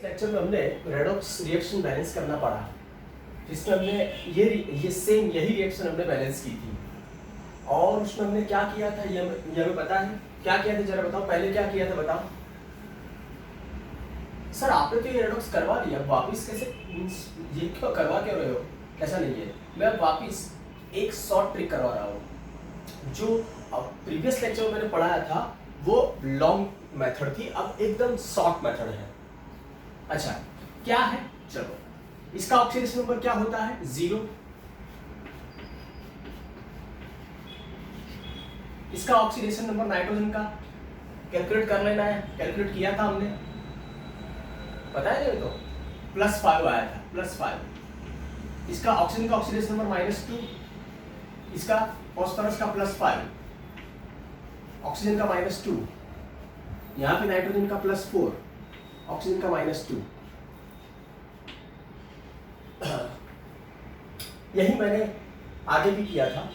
Lecture में हमने redox reaction balance करना पड़ा, जिसमें हमने ये सेम यही रिएक्शन हमने बैलेंस की थी। और उसमें हमने क्या किया था ये हमें पता है। क्या किया था जरा बताओ, पहले क्या किया था बताओ। सर आपने तो ये रेडॉक्स करवा लिया, वापिस कैसे, ये क्यों करवा क्यों रहे हो? ऐसा नहीं है, मैं वापिस एक शॉर्ट ट्रिक करवा रहा हूँ। जो प्रीवियस लेक्चर में मैंने पढ़ाया था वो लॉन्ग मेथड थी, अब एकदम शॉर्ट मेथड है। अच्छा क्या है, चलो इसका ऑक्सीडेशन नंबर क्या होता है? 0। इसका ऑक्सीडेशन नंबर नाइट्रोजन का कैलकुलेट कर लेना है, कैलकुलेट किया था हमने, पता है नहीं तो +5 आया था, +5। इसका ऑक्सीजन का ऑक्सीडेशन नंबर -2, इसका फॉस्फोरस का +5, ऑक्सीजन का -2, यहाँ पे नाइट्रोजन का +4, ऑक्सीजन का -2। यही मैंने आगे भी किया था।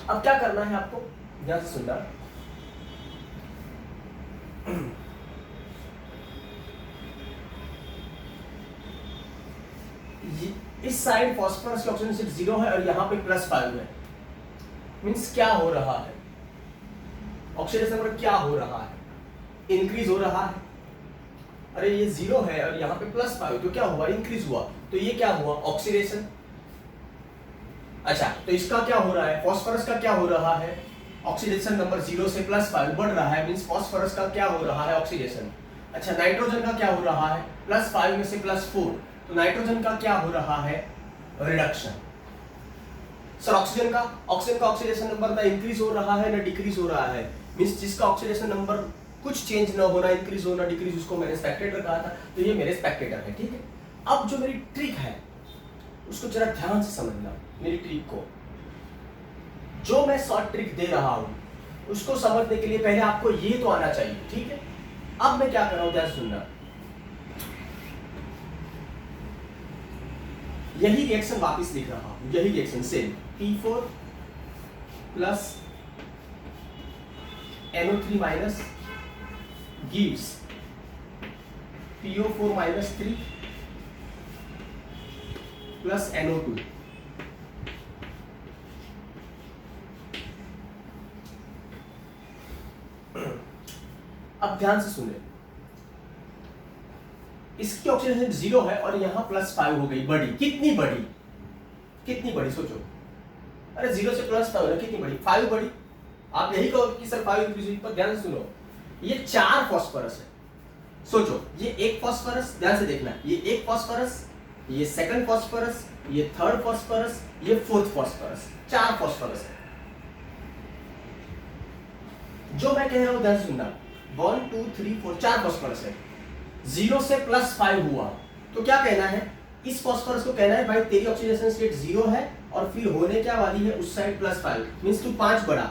अब क्या करना है आपको, ध्यान से सुनना। इस साइड फॉस्फोरस की ऑक्सीजन सिर्फ 0 है और यहाँ पे +5 है। मीन्स क्या हो रहा है, ऑक्सीडेशन नंबर क्या हो रहा है? इंक्रीज हो रहा है। अरे ये 0 है और यहाँ पे +5, तो क्या हुआ? इंक्रीज हुआ। तो ये क्या हुआ? ऑक्सीडेशन। अच्छा तो इसका क्या हो रहा है? फॉस्फोरस का क्या हो रहा है? ऑक्सीडेशन नंबर 0 से +5 बढ़ रहा है, मीन्स फॉस्फोरस का क्या हो रहा है? ऑक्सीडेशन। अच्छा नाइट्रोजन का क्या हो रहा है? +5 में से +4, तो नाइट्रोजन का क्या हो रहा है? रिडक्शन। सर ऑक्सीजन का ऑक्सीडेशन नंबर ना इंक्रीज हो रहा है ना डिक्रीज हो रहा है, मीन्स जिसका ऑक्सीडेशन नंबर कुछ चेंज ना होना, इंक्रीज होना डिक्रीज, उसको मैंने स्पेक्टेटर कहा था, तो ये मेरे स्पेक्टेटर है। ठीक है, अब जो मेरी ट्रिक है उसको जरा ध्यान से समझना। मेरी ट्रिक को, जो मैं शॉर्ट ट्रिक दे रहा हूं उसको समझने के लिए पहले आपको ये तो आना चाहिए। ठीक है, अब मैं क्या कर रहा हूं, ध्यान सुनना। यही रिएक्शन वापस लिख रहा हूं, यही reaction same, P4 plus NO3 minus gives PO4 minus 3 plus NO2। अब ध्यान से सुने, इसकी ऑक्सीडेशन 0 है और यहां +5 हो गई, बड़ी। कितनी बड़ी, कितनी बड़ी सोचो। अरे 0 से +5 है, कितनी बड़ी? 5 बड़ी। आप यही कहो कि सर 5 इंक्रीज, पर ध्यान से सुनो, ये 4 फॉस्फोरस है। सोचो, ये एक फॉस्फोरस, ध्यान से देखना, ये एक फॉस्फोरस, ये सेकंड फॉस्फोरस, ये थर्ड फॉस्फोरस, ये फोर्थ फॉस्फोरस, 4 फॉस्फोरस है। जो मैं कह रहा हूं ध्यान से सुनना, 1 2 3 4 4 फॉस्फोरस है। 0 से +5 हुआ तो क्या कहना है? इस फॉस्फोरस को कहना है भाई तेरी ऑक्सीडेशन स्टेट 0 है और फिर होने क्या वाली है उस साइड +5, मींस तू 5 बढ़ा।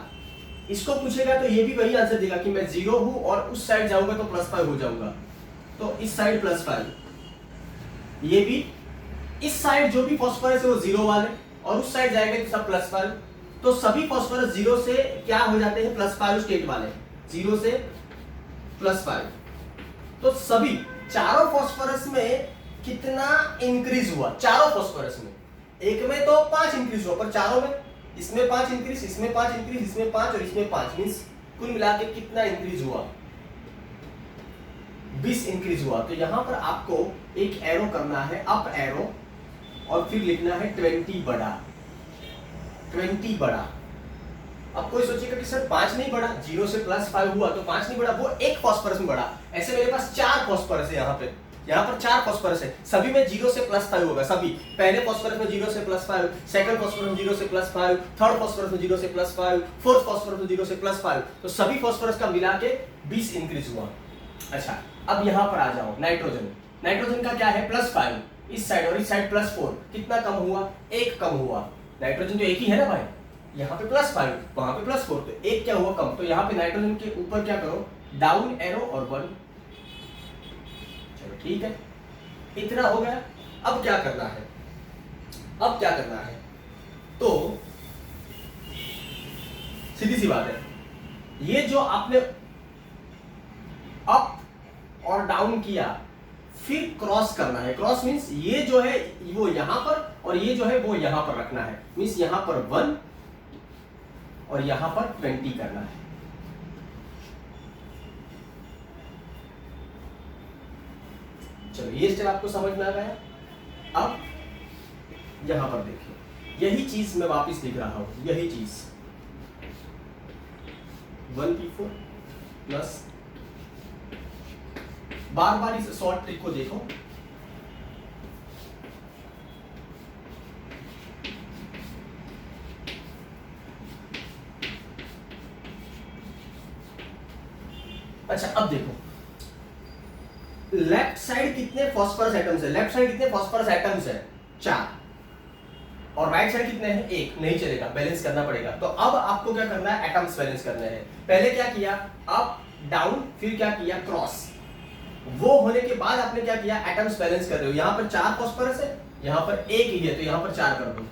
इसको पूछेगा तो ये भी वही आंसर देगा कि मैं 0 हूं और उस साइड जाऊंगा तो +5 हो जाऊंगा, तो इस साइड +5। ये भी इस साइड जो भी फॉस्फोरस है वो 0 वाले, और उस साइड जाएगा तो सब +5, तो सभी फॉस्फोरस 0 से क्या हो जाते हैं? +5 स्टेट वाले, 0 से +5। तो सभी चारों फॉस्फोरस में कितना इंक्रीज हुआ? चारों फॉस्फोरस में, एक में तो 5 इंक्रीज हुआ, पर चारों में, इसमें 5 इंक्रीज, इसमें 5 इंक्रीज, इसमें 5 और इसमें 5, मींस कुल मिला के कितना इंक्रीज हुआ? 20 इंक्रीज हुआ। तो यहां पर आपको एक एरो करना है, अप एरो, और फिर लिखना है 20 बढ़ा, 20 बढ़ा। अब कोई सोचेगा कि सर 5 नहीं बढ़ा, 0 से +5 हुआ तो 5 नहीं बढ़ा, वो एक फॉस्फोरस में बढ़ा। ऐसे मेरे पास 4 फॉस्फोरस है, यहाँ पर 4 फॉस्फोरस है, सभी में 0 से +5 होगा। सभी पहले फॉस्फोरस में 0 से +5, सेकंड फॉस्फोरस में 0 से +5, थर्ड फॉस्फोरस में 0 से +5, फोर्थ फॉस्फोरस में 0 से +5, तो सभी फॉस्फोरस का मिला के 20 इंक्रीज हुआ। अच्छा अब यहाँ पर आ जाओ, नाइट्रोजन का क्या है? +5 इस साइड और इस साइड +4, कितना कम हुआ? 1 कम हुआ। नाइट्रोजन तो एक ही है ना भाई, यहाँ पे +5 वहां पे +4, तो एक क्या हुआ? कम। तो यहाँ पे नाइट्रोजन के ऊपर क्या करो? डाउन एरो और 1। चलो ठीक है, इतना हो गया। अब क्या करना है? अब क्या करना है? तो सीधी सी बात है, ये जो आपने अप और डाउन किया, फिर क्रॉस करना है। क्रॉस मीन्स ये जो है वो यहां पर और ये जो है वो यहां पर रखना है। मीन्स यहां पर 1 और यहां पर 20 करना है। चलो ये स्टेप आपको समझ में आ गया। अब यहां पर देखिए, यही चीज मैं वापस लिख रहा हूं, यही चीज 1p4 प्लस, बार बार इस शॉर्ट ट्रिक को देखो। अच्छा अब देखो, लेफ्ट साइड कितने फास्फोरस एटम्स है? लेफ्ट साइड कितने फास्फोरस एटम्स है? 4। और राइट साइड कितने हैं? 1। नहीं चलेगा, बैलेंस करना पड़ेगा। तो अब आपको क्या करना है? एटम्स बैलेंस करने हैं। पहले क्या किया? अप डाउन, फिर क्या किया? क्रॉस। वो होने के बाद आपने क्या किया? एटम्स बैलेंस कर रहे हो। यहां पर 4 फास्फोरस है, यहां पर 1 ही है, तो यहां पर 4 कर दो।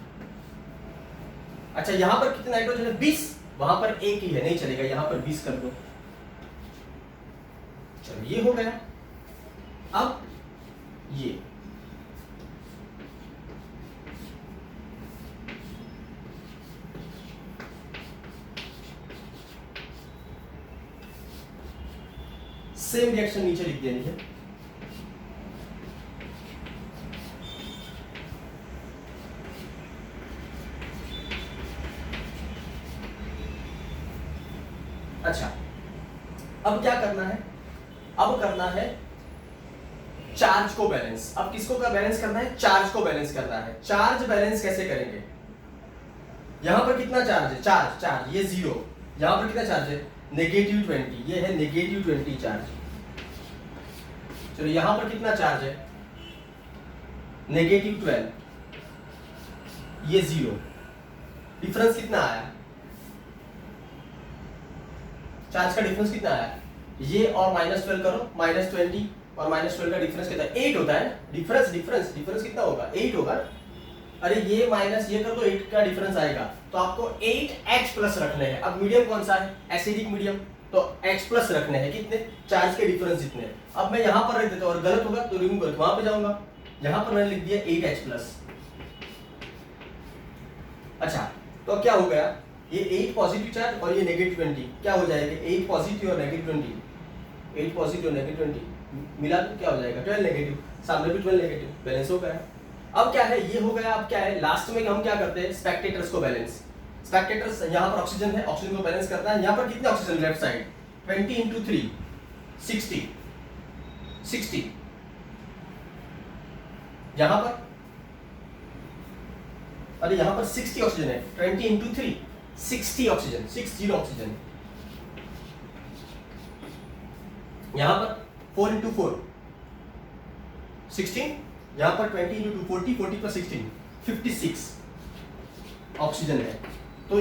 अच्छा यहां पर कितने नाइट्रोजन है? 20, वहां पर 1 ही है, नहीं चलेगा, यहां पर 20 कर दो। चलो ये हो गया। अब ये सेम रिएक्शन नीचे लिख देनी है। अच्छा अब क्या करना है? अब करना है चार्ज को बैलेंस। अब किसको का बैलेंस करना है? चार्ज को बैलेंस करना है। चार्ज बैलेंस कैसे करेंगे? यहां पर कितना चार्ज है? चार्ज ये 0। यहां पर कितना चार्ज है? -20। ये है -20 चार्ज। चलो यहां पर कितना चार्ज है? -12। ये 0। डिफरेंस कितना आया? चार्ज का डिफरेंस कितना आया? ये और -12 करो, -20 और -12 का डिफरेंस कितना है? 8 होता है। डिफरेंस कितना होगा? 8 होगा। अरे ये माइनस ये कर दो, 8 का डिफरेंस आएगा। तो आपको 8H+ रखने हैं। अब मीडियम कौन सा है? एसिडिक मीडियम, तो H+ रखने हैं। कितने? चार्ज के डिफरेंस जितने। अब मैं यहां पर रख देता हूं, और गलत होगा तो रिमूव करके वहां पे जाऊंगा। यहां पर मैंने लिख दिया 8H+। अच्छा तो क्या हो गया? ये 8 पॉजिटिव चार्ज और ये -20 क्या हो जाएगा? 8 पॉजिटिव और -20, 8 पॉजिटिव और -20 मिला तो क्या हो जाएगा? 12 नेगेटिव। सामने भी 12 नेगेटिव, बैलेंस हो गया। अब क्या है? ये हो गया। अब क्या है? लास्ट में हम क्या करते हैं? स्पेक्टेटर्स को बैलेंस। स्पेक्टेटर्स यहाँ पर ऑक्सीजन है, ऑक्सीजन को बैलेंस करता है। यहाँ पर कितने ऑक्सीजन? Left side 20 × 3 60। यहाँ पर, अरे यहाँ पर 60 ऑक्सीजन है। 20 × 3 60 ऑक्सीजन, 60 ऑक्सीजन। यहाँ पर 4 × 4 16। यहाँ पर 20 × 2 40, 40 + 16 56 ऑक्सीजन है। तो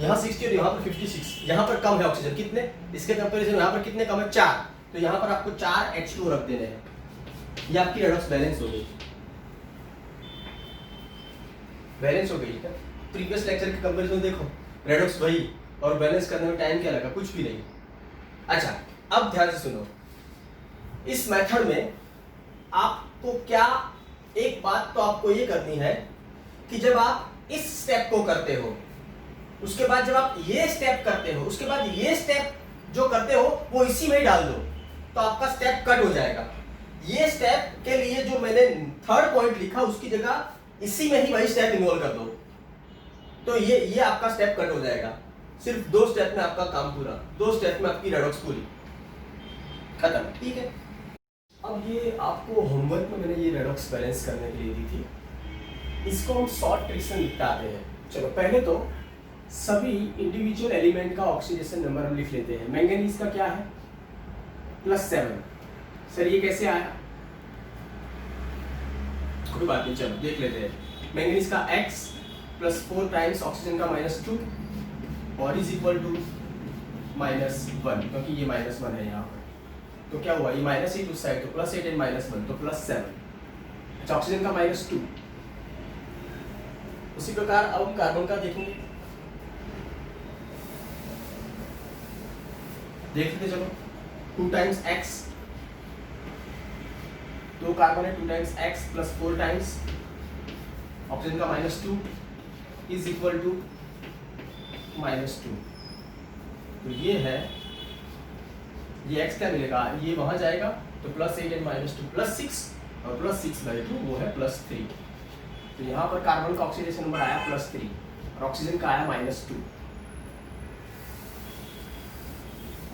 यहाँ 60 और यहाँ पर 56। यहाँ पर कम है ऑक्सीजन। कितने? इसके कंपैरिजन यहाँ पर कितने कम है? 4। तो यहाँ पर आपको 4 H2 रख देने हैं। ये आपकी रेडॉक्स बैलेंस हो गई। बैलेंस हो गई है। प्रीवियस लेक्चर के कंपैरिजन देखो, रेडॉक्स वही, और बैलेंस करने में टाइम क्या लगा? कुछ भी नहीं। अच्छा अब ध्यान से सुनो, इस मेथड में आपको क्या, एक बात तो आपको ये करनी है कि जब आप इस स्टेप को करते हो, उसके बाद जब आप ये स्टेप करते हो, उसके बाद ये स्टेप जो करते हो वो इसी में ही डाल दो, तो आपका स्टेप कट हो जाएगा। ये स्टेप के लिए जो मैंने 3rd पॉइंट लिखा, उसकी जगह इसी में ही वही स्टेप इन्वॉल्व कर दो, तो ये आपका स्टेप कट हो जाएगा। सिर्फ 2 स्टेप में आपका काम पूरा, 2 स्टेप में आपकी रेडॉक्स पूरी खत्म। ठीक है। अब ये आपको होमवर्क में मैंने ये रेडॉक्स बैलेंस करने के लिए दी थी। इसको हम शॉर्ट ट्रिक से निपटाते हैं। चलो पहले तो सभी इंडिविजुअल एलिमेंट का ऑक्सीडेशन नंबर हम लिख लेते हैं। मैंगनीज का क्या है? +7। सर ये कैसे आया? कोई बात नहीं, चलो देख लेते हैं। मैंगनीज का X + 4 टाइम्स ऑक्सीजन का -2 और इज इक्वल टू -1, क्योंकि ये -1 है यहाँ पर। तो क्या हुआ? ये -8 उस साइड, तो +8 एंड -1 तो +7। अच्छा ऑक्सीजन का -2। उसी प्रकार अब हम कार्बन का देखेंगे, देख लेते चलो। 2 टाइम्स x, 2 कार्बन है, 2 times x plus 4 times oxygen का -2 इज इक्वल टू -2। तो ये है, ये x क्या मिलेगा, ये वहां जाएगा तो +8 एंड -2 +6 और +6/2 वो है +3। तो यहाँ पर कार्बन का ऑक्सीडेशन नंबर आया +3 और ऑक्सीजन का आया -2।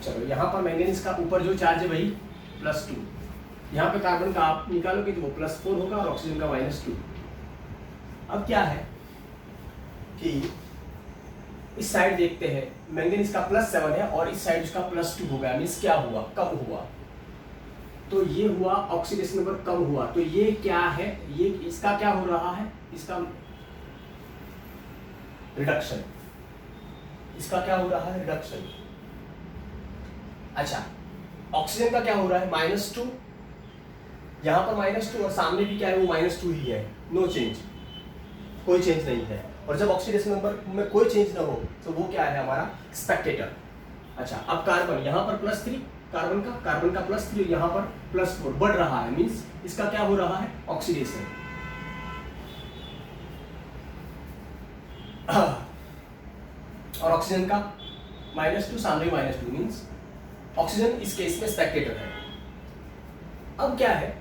चलो यहाँ पर मैंगनीज का ऊपर जो चार्ज है वही +2, यहाँ पे कार्बन का आप निकालोगे तो वो +4 होगा और ऑक्सीजन का -2। अब क्या है कि इस साइड देखते हैं, मैंगनीज का +7 है और इस साइड उसका +2 हो गया, मीन्स क्या हुआ, कम हुआ। तो ये हुआ ऑक्सीडेशन नंबर कम हुआ। तो ये क्या है, ये इसका क्या हो रहा है, इसका रिडक्शन, इसका क्या हो रहा है, रिडक्शन। अच्छा, ऑक्सीजन का क्या हो रहा है, -2, यहाँ पर -2 और सामने भी क्या है, वो -2 ही है, नो चेंज, कोई चेंज नहीं है। और जब ऑक्सीडेशन नंबर में कोई चेंज ना हो तो वो क्या है, हमारा स्पेक्टेटर। अच्छा, अब कार्बन यहाँ पर +3, कार्बन का +3, यहाँ पर +4 बढ़ रहा है, मीन्स इसका क्या हो रहा है, ऑक्सीडेशन। और ऑक्सीजन का -2, सामने -2, मीन्स ऑक्सीजन इस केस में स्पेक्टेटर है। अब क्या है,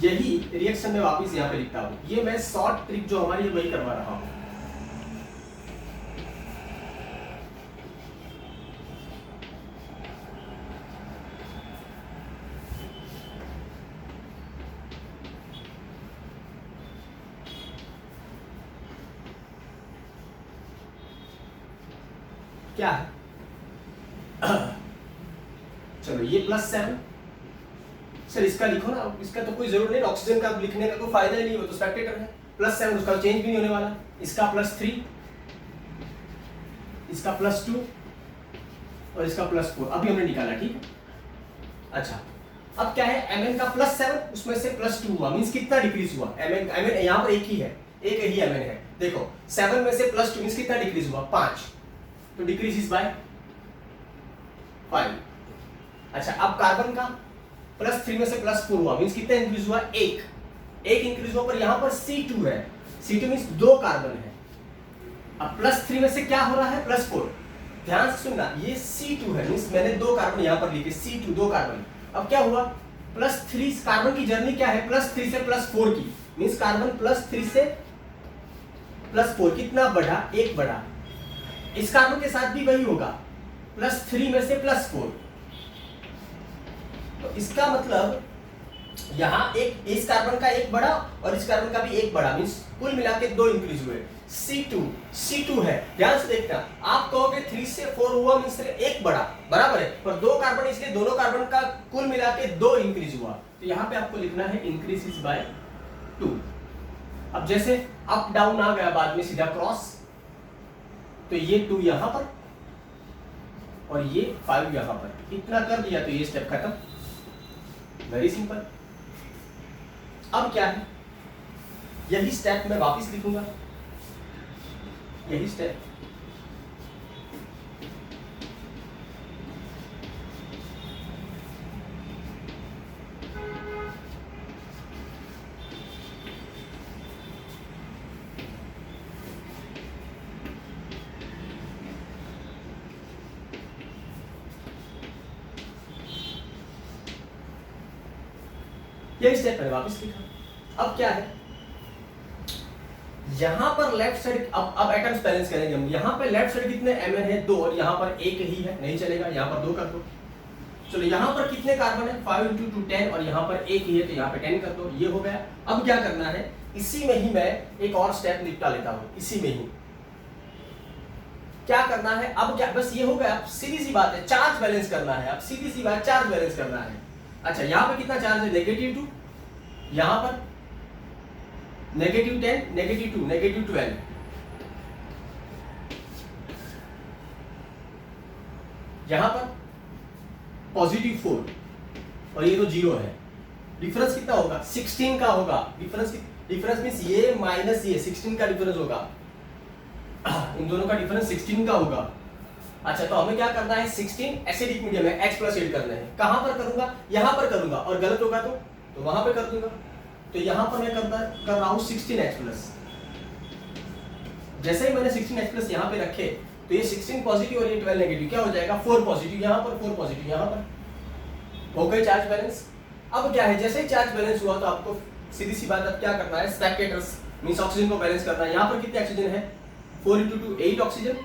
यही रिएक्शन में वापस यहाँ पे लिखता हूं, ये मैं शॉर्ट ट्रिक जो हमारी है वही करवा रहा हूं। क्या है, चलो ये +7, सर इसका लिखो ना, इसका तो कोई जरूरत नहीं, ऑक्सीजन का लिखने का कोई फायदा ही नहीं, वो तो स्पेक्टेटर है। +7 उसका चेंज भी नहीं होने वाला, इसका +3, इसका +2 और इसका +4 अभी हमने निकाला, ठीक है। अच्छा, अब क्या है, Mn का +7 उसमें से +2 हुआ, मींस कितना डिक्रीज हुआ, Mn यहाँ पर एक ही है, एक ही Mn है, देखो 7 में से +2 मींस कितना डिक्रीज हुआ, 5, तो डिक्रीज इज बाय 5। अच्छा, अब कार्बन का +3 में से +4 हुआ, मींस कितना इंक्रीज हुआ, एक इंक्रीज हुआ, पर यहाँ पर C2 है, C2 मींस 2 कार्बन है। अब +3 में से क्या हो रहा है, +4, ध्यान से सुनना, ये C2 है, मींस मैंने 2 कार्बन यहाँ पर लिखे, C2 2 कार्बन। अब क्या हुआ, +3, कार्बन की जर्नी क्या है, +3 से +4 की, मींस कार्बन +3 से +4 कितना बढ़ा, 1 बढ़ा। इस कार्बन के साथ भी वही होगा, +3 में से +4, तो इसका मतलब यहाँ एक, इस कार्बन का 1 बढ़ा और इस कार्बन का भी 1 बढ़ा, मींस कुल मिला के 2 इंक्रीज हुए। C2 है, ध्यान से देखना, आप कहोगे 3 से 4 हुआ, मींस 1 बढ़ा, बराबर है, पर 2 कार्बन, इसलिए दोनों कार्बन का कुल मिला के 2 इंक्रीज हुआ। तो यहाँ पे आपको लिखना है इंक्रीज इज बाय 2। अब जैसे अप डाउन आ गया, बाद में सीधा क्रॉस, तो ये 2 यहां पर और ये 5 यहां पर, इतना कर दिया तो ये स्टेप खत्म, वेरी सिंपल। अब क्या है, यही स्टेप मैं वापस लिखूंगा, यही स्टेप, यही स्टेप मैंने वापस लिखा। अब क्या है, यहां पर लेफ्ट साइड, अब एटम्स बैलेंस करेंगे हम, यहां पे लेफ्ट साइड कितने Mn है, 2, और यहां पर 1 ही है, नहीं चलेगा, यहां पर 2 कर दो। चलो यहाँ पर कितने कार्बन है, 5 × 2 10, और यहाँ पर 1 ही है तो यहाँ पे 10 कर दो, ये हो गया। अब क्या करना है, इसी में ही मैं एक और स्टेप निपटा लेता हूं, इसी में ही क्या करना है, अब क्या, बस ये हो गया, अब सीधी सी बात है, चार्ज बैलेंस करना है, अब सीधी सी बात, चार्ज बैलेंस करना है। अच्छा, यहाँ पे कितना चार्ज है, -2, यहाँ पर -10, -2, -12, यहाँ पर +4 और ये तो 0 है, डिफरेंस कितना होगा, 16 का होगा, डिफरेंस मींस ये माइनस ये 16 का डिफरेंस होगा, इन दोनों का डिफरेंस 16 का होगा। अच्छा, तो हमें क्या करना है, 16 एसिडिक मीडियम है, H प्लस ऐड करना है। कहां पर करूंगा, यहां पर करूंगा, और गलत होगा तो वहां पे कर दूंगा। तो यहां पर मैं कर रहा हूं 16H प्लस। जैसे ही मैंने 16H प्लस यहां पे रखे तो ये 16 पॉजिटिव और ये 12 नेगेटिव, क्या हो जाएगा 4 पॉजिटिव यहां पर, 4 पॉजिटिव यहां पर, हो गए चार्ज बैलेंस। अब क्या है, जैसे ही चार्ज बैलेंस हुआ तो आपको सीधी सी बात अब क्या करना है, स्पेक्टेटर्स मींस ऑक्सीजन को बैलेंस करना है। यहां पर कितने ऑक्सीजन है, 4 × 2 8 ऑक्सीजन,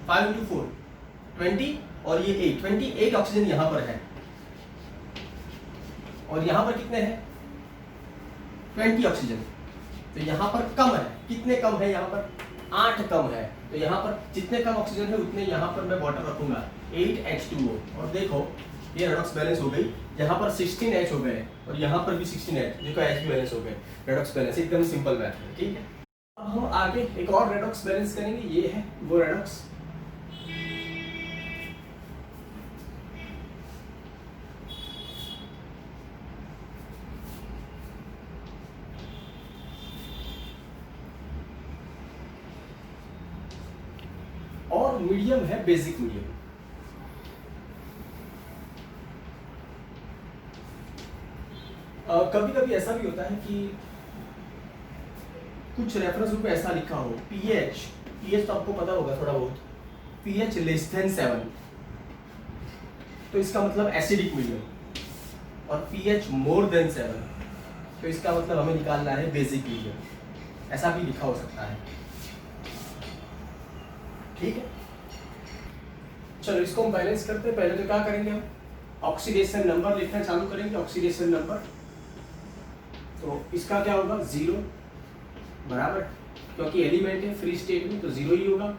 5 × 4 20 और ये 8, 28 ऑक्सीजन यहां पर है। और यहां पर कितने हैं, 20 ऑक्सीजन। तो यहां पर कम है, कितने कम है, यहां पर 8 कम है। तो यहां पर जितने कम ऑक्सीजन है उतने यहां पर मैं वाटर रखूंगा, 8H2O। और देखो ये रेडॉक्स बैलेंस हो गई, यहाँ पर 16H हो गए और यहाँ पर भी 16H, देखो H भी बैलेंस हो गए, रेडॉक्स बैलेंस एकदम सिंपल मैथ है, ठीक है। अब हम आगे एक और रेडॉक्स बैलेंस करेंगे, ये है वो रेडॉक्स। और मीडियम है बेसिक मीडियम। कभी कभी ऐसा भी होता है कि कुछ रेफरेंस बुक में ऐसा लिखा हो पीएच तो आपको पता होगा थोड़ा बहुत, पीएच लेस देन 7 तो इसका मतलब एसिडिक मीडियम, और पीएच मोर देन 7 तो इसका मतलब हमें निकालना है बेसिक मीडियम। ऐसा भी लिखा हो सकता है, ठीक है। चलो इसको हम बैलेंस करते हैं। पहले तो क्या करेंगे, हम ऑक्सीडेशन नंबर लिखना चालू करेंगे, ऑक्सीडेशन नंबर। तो इसका क्या होगा, 0 बराबर, क्योंकि एलिमेंट है फ्री स्टेट में तो 0 ही होगा।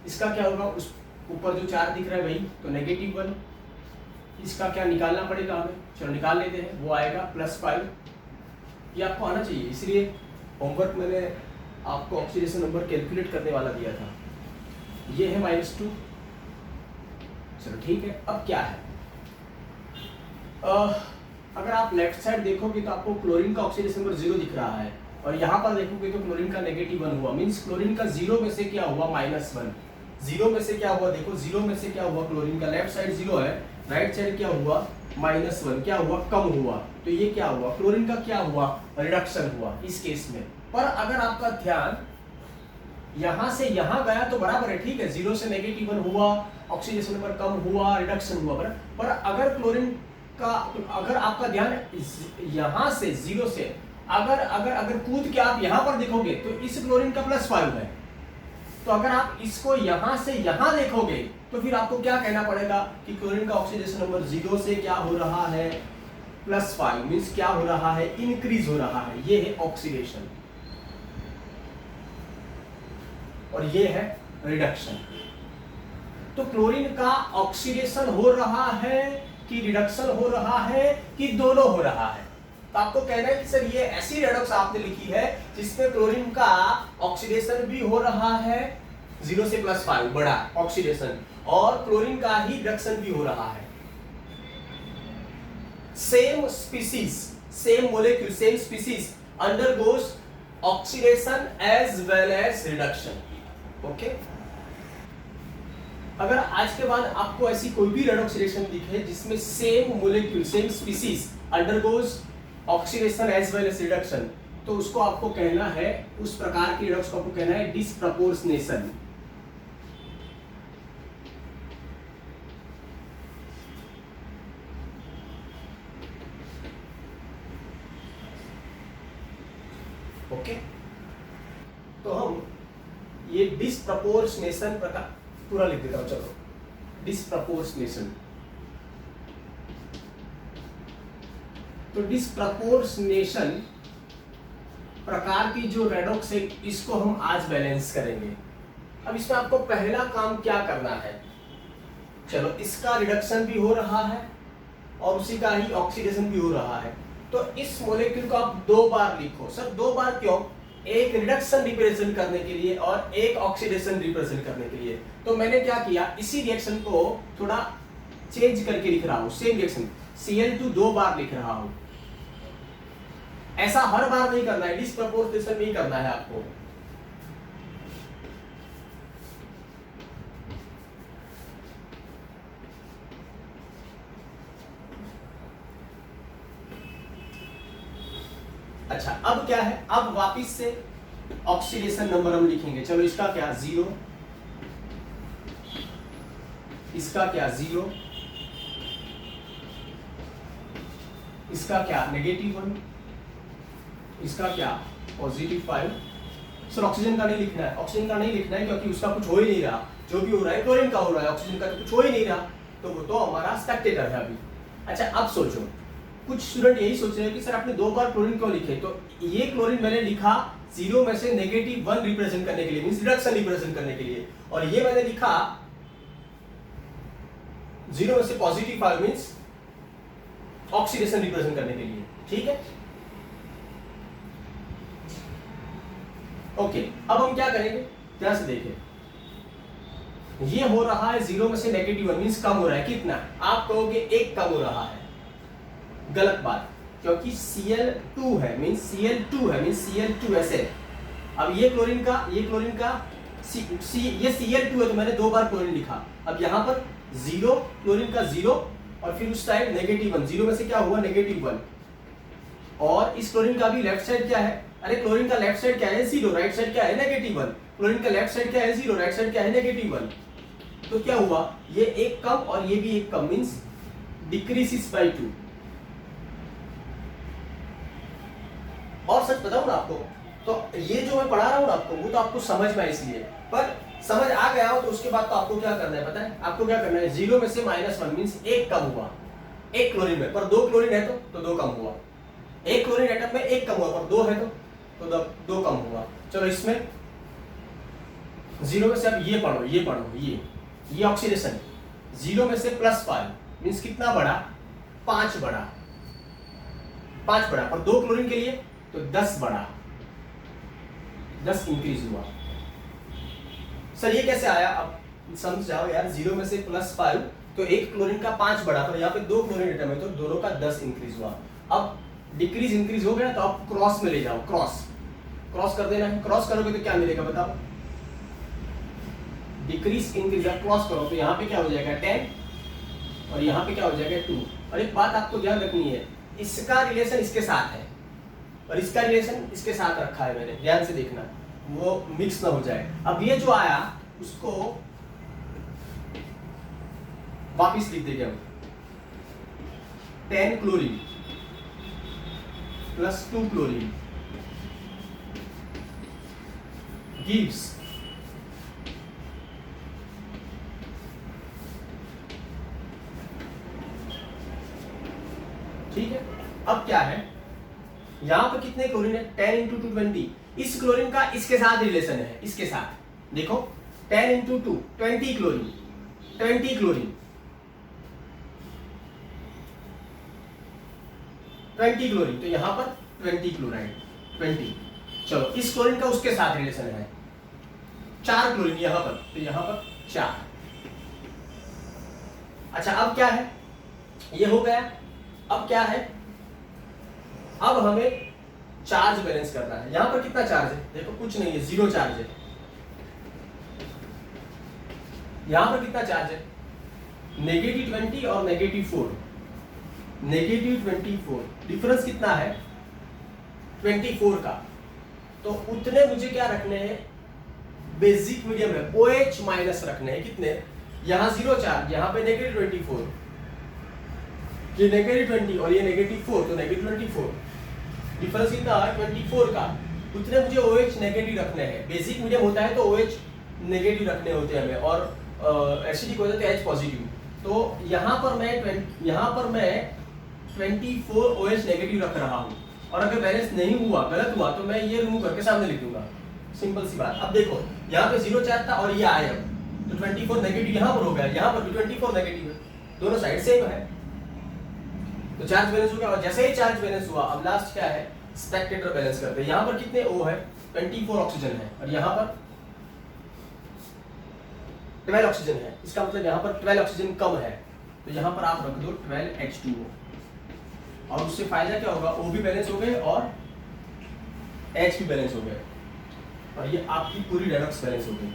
इसका क्या होगा, उस ऊपर जो 4 दिख रहा है वही, तो -1। इसका क्या निकालना पड़ेगा हमें, चलो निकाल लेते हैं, वो आएगा +5। ये आपको आना चाहिए, इसलिए होमवर्क मैंने आपको ऑक्सीडेशन नंबर कैलकुलेट करने वाला दिया था। ये है -2, चलो ठीक है। अब क्या है, अगर आप लेफ्ट साइड देखोगे तो आपको क्लोरीन का ऑक्सीडेशन नंबर 0 दिख रहा है, और यहाँ पर देखोगे तो क्लोरीन का -1 हुआ, मींस क्लोरीन का 0 में से क्या हुआ, -1। 0 में से क्या हुआ, देखो 0 में से क्या हुआ, क्लोरीन का लेफ्ट साइड 0 है, राइट साइड क्या हुआ, -1, क्या हुआ, कम हुआ। तो ये क्या हुआ, क्लोरीन का क्या हुआ, रिडक्शन हुआ इस केस में। पर अगर आपका ध्यान यहां से यहां गया तो बराबर है, ठीक है, 0 से -1 हुआ, ऑक्सीडेशन नंबर कम हुआ, रिडक्शन हुआ, बराबर। पर अगर क्लोरीन का, अगर आपका ध्यान यहां से 0 से अगर अगर अगर कूद के आप यहां पर देखोगे तो इस क्लोरीन का +5 है। तो अगर आप इसको यहां से यहां देखोगे तो फिर आपको क्या कहना पड़ेगा कि क्लोरीन का ऑक्सीडेशन नंबर 0 से क्या हो रहा है, +5, मींस क्या हो रहा है, इंक्रीज हो रहा है। ये है ऑक्सीडेशन और ये है रिडक्शन। तो क्लोरीन का ऑक्सीडेशन हो रहा है कि रिडक्शन हो रहा है कि दोनों हो रहा है। तो आपको कहना है कि सर ये ऐसी रेडॉक्स आपने लिखी है जिसमें क्लोरीन का ऑक्सीडेशन भी हो रहा है 0 से +5 बड़ा ऑक्सीडेशन, और क्लोरीन का ही रिडक्शन भी हो रहा है। Same species, same molecule, same species undergoes oxidation as well as reduction. Okay, अगर आज के बाद आपको ऐसी कोई भी रेडॉक्स रिएक्शन दिखे जिसमें same molecule, same species undergoes oxidation as well as reduction, तो उसको आपको कहना है, उस प्रकार की रेडॉक्स को आपको कहना है डिसप्रपोर्शनेशन। ओके, तो हम ये डिसप्रपोर्शनेशन प्रकार पूरा लिख देता हूं, चलो डिसप्रपोर्शनेशन। तो डिसप्रपोर्शनेशन प्रकार की जो रेडॉक्स है इसको हम आज बैलेंस करेंगे। अब इसमें आपको पहला काम क्या करना है, चलो इसका रिडक्शन भी हो रहा है और उसी का ही ऑक्सीडेशन भी हो रहा है, तो इस मॉलिक्यूल को आप 2 बार लिखो। सर 2 बार क्यों, एक रिडक्शन रिप्रेजेंट करने के लिए और एक ऑक्सीडेशन रिप्रेजेंट करने के लिए। तो मैंने क्या किया, इसी रिएक्शन को थोड़ा चेंज करके लिख रहा हूं, सेम रिएक्शन Cl2 2 बार लिख रहा हूं। ऐसा हर बार नहीं करना है, डिसप्रपोर्शनेशन नहीं करना है आपको। अच्छा अब क्या है, अब वापिस से ऑक्सीडेशन नंबर हम लिखेंगे। चलो इसका क्या 0, इसका क्या 0, इसका क्या -1, इसका क्या +5। सर ऑक्सीजन का नहीं लिखना है, ऑक्सीजन का नहीं लिखना है क्योंकि उसका कुछ हो ही नहीं रहा, जो भी हो रहा है क्लोरीन का हो रहा है, ऑक्सीजन का तो कुछ हो ही नहीं रहा, तो वो तो हमारा स्पेक्टेटर है अभी। अच्छा अब सोचो, कुछ स्टूडेंट यही सोच रहे हैं कि सर आपने 2 बार क्लोरीन क्यों लिखे, तो ये क्लोरीन मैंने लिखा 0 में से -1 रिप्रेजेंट करने के लिए, मींस रिडक्शन रिप्रेजेंट करने के लिए, और ये मैंने लिखा 0 में से +5 मींस ऑक्सीडेशन रिप्रेजेंट करने के लिए। ठीक है, ओके अब हम क्या करेंगे, ध्यान से देखिए, ये हो रहा है 0 में से -1 मींस कम हो रहा है, कितना, आप कहोगे 1 कम हो रहा है, गलत बात, क्योंकि Cl2 है मींस Cl2 है मींस Cl2 ऐसे। अब ये क्लोरीन का ये Cl2 है, तो मैंने 2 बार क्लोरीन लिखा, अब यहाँ पर 0 क्लोरीन का 0 और फिर उस साइड -1, 0 में से क्या हुआ -1, और इस क्लोरीन का भी लेफ्ट साइड क्या है, अरे क्लोरीन का लेफ्ट साइड क्या है 0, राइट साइड क्या है -1, क्लोरीन का लेफ्ट साइड क्या है 0, राइट साइड क्या है -1, तो क्या हुआ, ये 1 कम और ये भी 1 कम मींस डिक्रीजेस बाय 2। और सच बताऊं ना आपको, तो ये जो मैं पढ़ा रहा हूं ना आपको, वो तो आपको समझ में इसलिए, पर समझ आ गया हो तो उसके बाद तो आपको क्या करना है पता है, आपको क्या करना है, 0 में से -1 मींस 1 कम हुआ, 1 क्लोरीन में, पर 2 क्लोरीन है तो 2 कम हुआ, 1 क्लोरीन एटम में 1 कम हुआ, पर 2 है तो 2 कम हुआ। चलो इसमें 0 में से अब ये पढ़ो, ये ऑक्सीडेशन, 0 में से +5 मींस कितना बढ़ा, 5 बढ़ा, 5 बढ़ा, पर 2 क्लोरीन के लिए तो 10 बढ़ा, 10 इंक्रीज हुआ। सर ये कैसे आया, अब समझ जाओ यार, 0 में से +5 तो 1 क्लोरीन का 5 बढ़ा, पर यहाँ पे 2 क्लोरीन एटम है तो दोनों का 10 इंक्रीज हुआ। अब डिक्रीज इंक्रीज हो गया तो आप क्रॉस में ले जाओ, क्रॉस कर देना है, क्रॉस करोगे तो क्या मिलेगा बताओ, डिक्रीज इंक्रीज, आप क्रॉस करो तो यहाँ पे क्या हो जाएगा 10 और यहाँ पे क्या हो जाएगा 2। और एक बात आपको ध्यान रखनी है, इसका रिलेशन इसके साथ है और इसका रिलेशन इसके साथ रखा है मैंने, ध्यान से देखना वो मिक्स ना हो जाए। अब ये जो आया उसको वापिस लिख देंगे हम, 10 क्लोरीन प्लस 2 क्लोरीन gives ठीक है। अब क्या है, यहां पर कितने क्लोरीन है, 10 × 2 20, इस क्लोरीन का इसके साथ रिलेशन है, इसके साथ देखो 10 × 2 20 क्लोरीन, 20 क्लोरीन, 20 क्लोरीन, तो यहां पर 20 क्लोराइड 20। चलो इस क्लोरीन का उसके साथ रिलेशन है 4 क्लोरीन यहां पर, तो यहां पर 4। अच्छा अब क्या है, ये हो गया। अब क्या है, अब हमें चार्ज बैलेंस करना है। यहां पर कितना चार्ज है, देखो कुछ नहीं है, 0 चार्ज है। यहां पर कितना चार्ज है, -20 और -4, -24, डिफरेंस कितना है 24 का। तो उतने मुझे क्या रखने हैं, बेसिक मीडियम है OH माइनस रखने हैं, कितने, यहां 0 चार्ज, यहां पे -24, ये -20 और ये -4, तो -24, डिफरेंस कितना है 24 का। उतने मुझे OH नेगेटिव रखने हैं, बेसिक मीडियम होता है तो OH नेगेटिव रखने होते हैं हमें, और एसिडिक होता है तो H पॉजिटिव। तो यहाँ पर मैं 24 OH नेगेटिव रख रहा हूँ, और अगर बैलेंस नहीं हुआ, गलत हुआ, तो मैं ये रिमूव करके सामने लिख दूंगा, सिंपल सी बात। अब देखो यहाँ पे 0 चार्ज था और ये आया, तो 24 नेगेटिव यहाँ पर हो गया, यहाँ पर भी 24 नेगेटिव है, दोनों साइड सेम है, तो चार्ज बैलेंस हो गया। और जैसे ही चार्ज बैलेंस हुआ, अब लास्ट क्या है, स्पेक्टेटर बैलेंस करते हैं। यहाँ पर कितने O है, 24 ऑक्सीजन है, और यहाँ पर 12 ऑक्सीजन है, इसका मतलब यहाँ पर 12 ऑक्सीजन कम है, तो यहाँ पर आप रख दो 12 H2O, और उससे फायदा क्या होगा, O भी बैलेंस हो गए और H भी बैलेंस हो गए, और ये आपकी पूरी रेडॉक्स बैलेंस हो गई।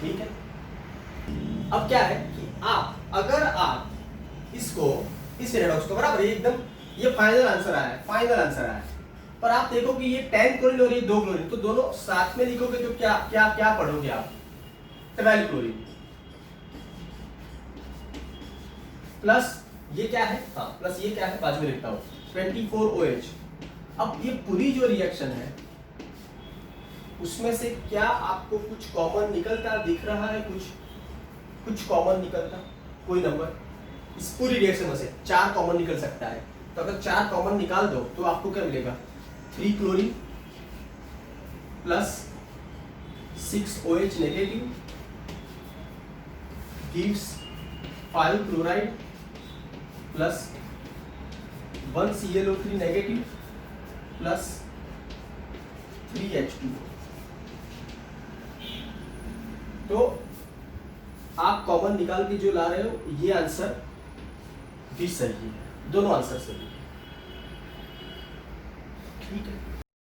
ठीक है। अब क्या है कि अगर आप इसको, इस रेडॉक्स को बराबर, एकदम ये फाइनल आंसर आया है, पर आप देखो कि ये 10 क्लोरीन और ये 2 क्लोरीन, तो दोनों साथ में लिखोगे तो क्या क्या क्या पढ़ोगे आप? 12 क्लोरीन प्लस ये क्या है, हाँ प्लस ये क्या है, बाद में लिखता हूँ 24 OH। अब ये पूरी जो रिएक्शन है उसमें से क्या आपको कुछ कॉमन निकलता दिख रहा है? कुछ कॉमन निकलता, कोई नंबर? इस पूरी रिएक्शन में से 4 कॉमन निकल सकता है, तो अगर 4 कॉमन निकाल दो तो आपको क्या मिलेगा? 3 chlorine plus 6 OH negative gives 5 chloride plus 1 ClO3 negative plus 3 H2O। तो आप कॉमन निकाल के जो ला रहे हो ये आंसर भी सही है, दोनों आंसर सही है, ठीक है।